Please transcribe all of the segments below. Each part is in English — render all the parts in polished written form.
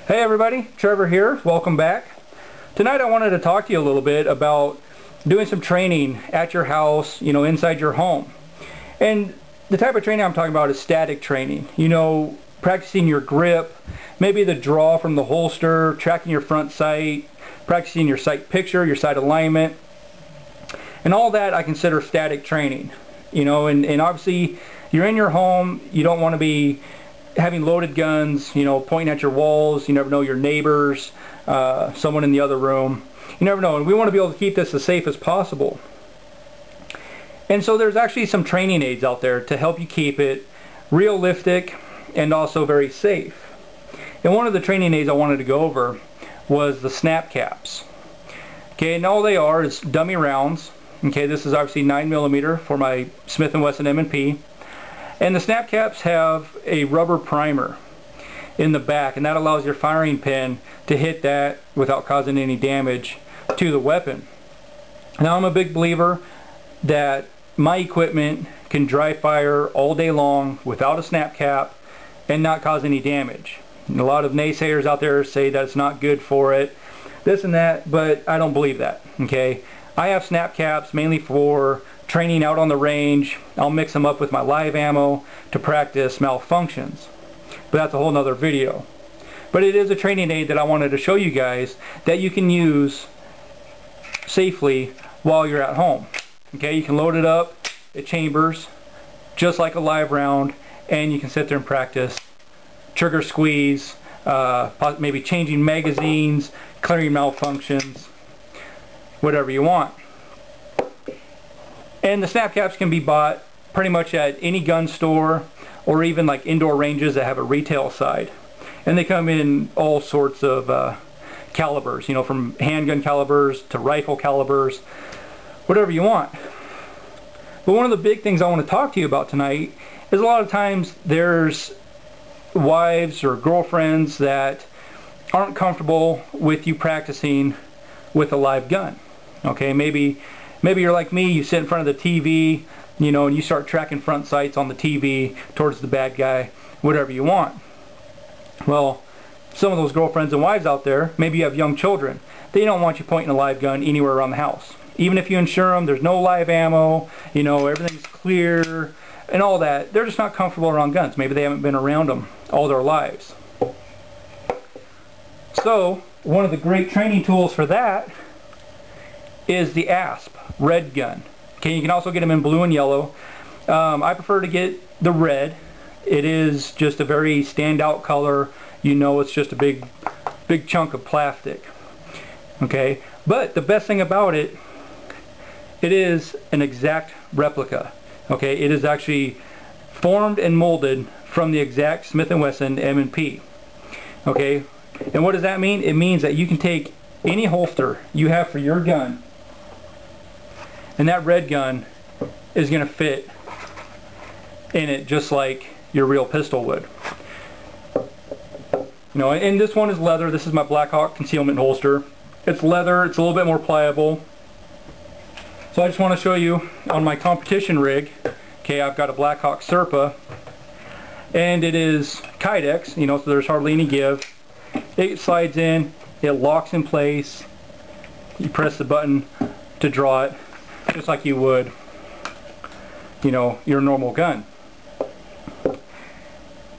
Hey everybody, Trevor here. Welcome back. Tonight I wanted to talk to you a little bit about doing some training at your house, inside your home. And the type of training I'm talking about is static training. Practicing your grip, maybe the draw from the holster, tracking your front sight, practicing your sight picture, your sight alignment. And all that I consider static training. And obviously you're in your home, you don't want to be having loaded guns, pointing at your walls. You never know, your neighbors, someone in the other room. You never know, and we want to be able to keep this as safe as possible. And so there's actually some training aids out there to help you keep it realistic and also very safe. And one of the training aids I wanted to go over was the snap caps. Okay, and all they are is dummy rounds. Okay, this is obviously 9mm for my Smith & Wesson M&P. And the snap caps have a rubber primer in the back, and that allows your firing pin to hit that without causing any damage to the weapon. Now, I'm a big believer that my equipment can dry fire all day long without a snap cap and not cause any damage. And a lot of naysayers out there say that it's not good for it, this and that, but I don't believe that. Okay, I have snap caps mainly for training out on the range. I'll mix them up with my live ammo to practice malfunctions, but that's a whole nother video. But it is a training aid that I wanted to show you guys that you can use safely while you're at home. Okay, you can load it up, it chambers just like a live round, and you can sit there and practice trigger squeeze, maybe changing magazines, clearing malfunctions, whatever you want. And the snap caps can be bought pretty much at any gun store or even like indoor ranges that have a retail side. And they come in all sorts of calibers, from handgun calibers to rifle calibers, whatever you want. But one of the big things I want to talk to you about tonight is a lot of times there's wives or girlfriends that aren't comfortable with you practicing with a live gun. Okay, maybe you're like me, you sit in front of the TV, and you start tracking front sights on the TV towards the bad guy, whatever you want. Well, some of those girlfriends and wives out there, maybe you have young children, they don't want you pointing a live gun anywhere around the house. Even if you insure them, there's no live ammo, everything's clear and all that. They're just not comfortable around guns. Maybe they haven't been around them all their lives. So, one of the great training tools for that is the ASP Red Gun. Okay, you can also get them in blue and yellow. I prefer to get the red. It is just a very standout color. It's just a big chunk of plastic. Okay, but the best thing about it, it is an exact replica. Okay, it is actually formed and molded from the exact Smith & Wesson M&P. Okay, and what does that mean? It means that you can take any holster you have for your gun, and that red gun is going to fit in it just like your real pistol would. And this one is leather. This is my Blackhawk concealment holster. It's leather. It's a little bit more pliable. So I just want to show you on my competition rig. Okay, I've got a Blackhawk Serpa, and it is Kydex, so there's hardly any give. It slides in, it locks in place. You press the button to draw it, just like you would, your normal gun.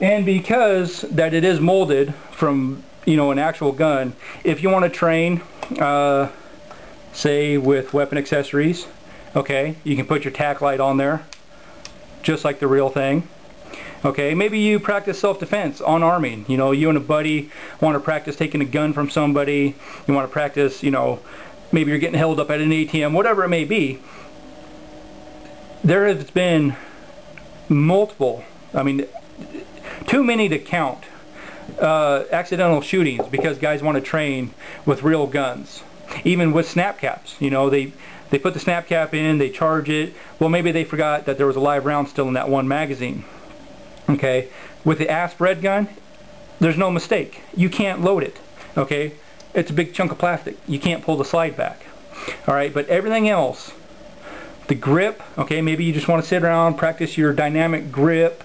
And because that it is molded from, an actual gun, if you want to train, say with weapon accessories, okay, you can put your tack light on there, just like the real thing. Okay, maybe you practice self-defense on arming. You and a buddy want to practice taking a gun from somebody. You want to practice, maybe you're getting held up at an ATM, whatever it may be. There has been multiple, too many to count, accidental shootings because guys want to train with real guns. Even with snap caps, they put the snap cap in, they charge it. Well, maybe they forgot that there was a live round still in that one magazine. Okay, with the ASP Red Gun, there's no mistake. You can't load it. Okay, it's a big chunk of plastic. You can't pull the slide back. All right, but everything else, the grip. Okay, maybe you just want to sit around, practice your dynamic grip.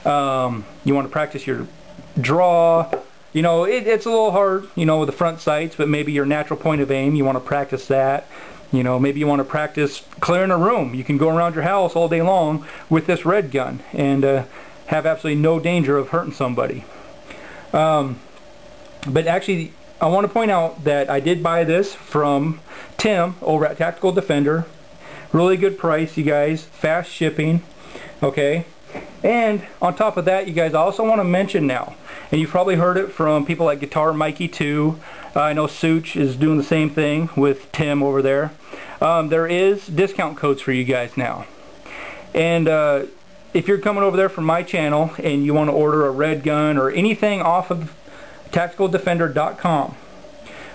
You want to practice your draw. You know, it's a little hard, you know, with the front sights, but maybe your natural point of aim, you want to practice that. You know, maybe you want to practice clearing a room. You can go around your house all day long with this red gun and have absolutely no danger of hurting somebody. But actually, I want to point out that I did buy this from Tim over at Tactical Defender. Really good price, you guys. Fast shipping. Okay. And on top of that, you guys, I also want to mention now, and you've probably heard it from people like Guitar Mikey too. I know Such is doing the same thing with Tim over there. There is discount codes for you guys now. And if you're coming over there from my channel and you want to order a red gun or anything off of tacticaldefender.com,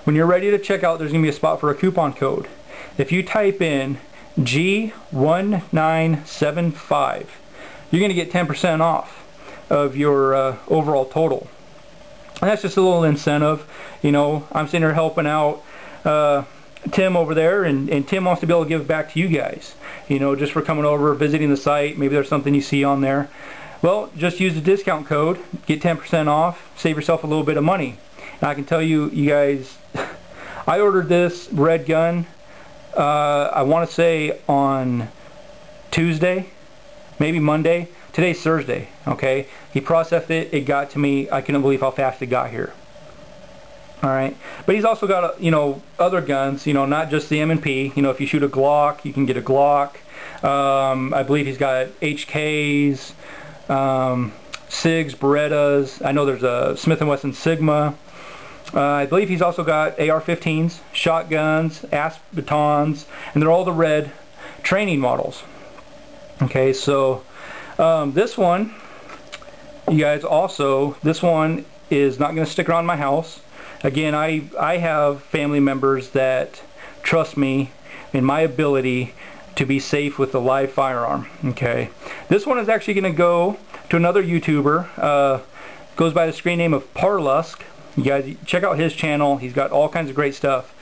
when you're ready to check out, there's going to be a spot for a coupon code. If you type in G1975, you're going to get 10% off of your overall total. And that's just a little incentive. You know, I'm sitting here helping out Tim over there, and Tim wants to be able to give back to you guys. You know, just for coming over, visiting the site. Maybe there's something you see on there. Well, just use the discount code, get 10% off, save yourself a little bit of money. And I can tell you, you guys, I ordered this red gun, I want to say on Tuesday, maybe Monday. Today's Thursday, okay? He processed it, it got to me. I couldn't believe how fast it got here. Alright, but he's also got, you know, other guns, you know, not just the M&P. You know, if you shoot a Glock, you can get a Glock. I believe he's got HKs, SIGs, Berettas. I know there's a Smith & Wesson Sigma. I believe he's also got AR-15s, shotguns, ASP batons, and they're all the red training models. Okay, so this one, you guys, also, this one is not going to stick around my house. Again, I have family members that trust me in my ability to be safe with a live firearm. Okay, this one is actually going to go to another YouTuber. Goes by the screen name of Parlusk. You guys check out his channel. He's got all kinds of great stuff.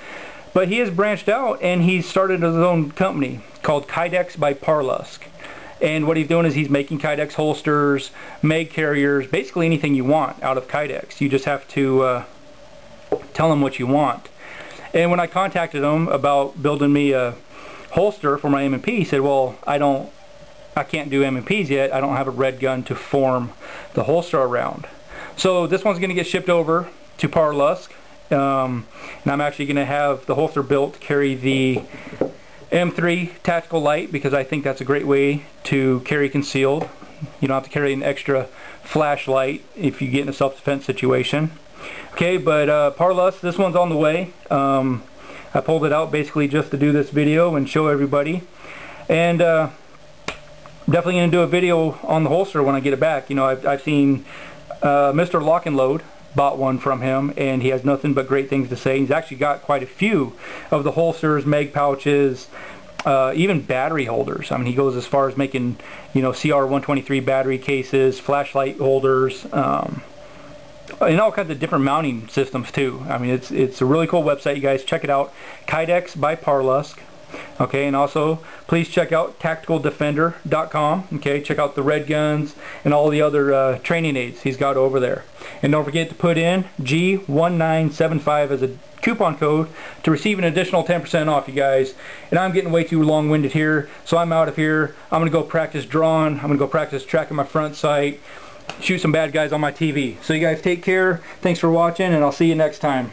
But he has branched out and he's started his own company called Kydex by Parlusk. And what he's doing is he's making Kydex holsters, mag carriers, basically anything you want out of Kydex. You just have to tell him what you want. And when I contacted him about building me a holster for my M&P, he said, well, I can't do M&Ps yet. I don't have a red gun to form the holster around. So this one's going to get shipped over to Parlusk. And I'm actually going to have the holster built to carry the M3 Tactical Light, because I think that's a great way to carry concealed. You don't have to carry an extra flashlight if you get in a self-defense situation. Okay, but Parlusk, this one's on the way. I pulled it out basically just to do this video and show everybody. And definitely going to do a video on the holster when I get it back. You know, I've seen Mr. Lock and Load bought one from him, and he has nothing but great things to say. He's actually got quite a few of the holsters, mag pouches, even battery holders. I mean, he goes as far as making, you know, CR123 battery cases, flashlight holders, and all kinds of different mounting systems too. I mean, it's a really cool website, you guys. Check it out, Kydex by Parlusk. Okay, and also please check out tacticaldefender.com. Okay, check out the red guns and all the other training aids he's got over there. And don't forget to put in G1975 as a coupon code to receive an additional 10% off, you guys. And I'm getting way too long-winded here, so I'm out of here. I'm gonna go practice drawing. I'm gonna go practice tracking my front sight, shoot some bad guys on my TV. So you guys take care. Thanks for watching, and I'll see you next time.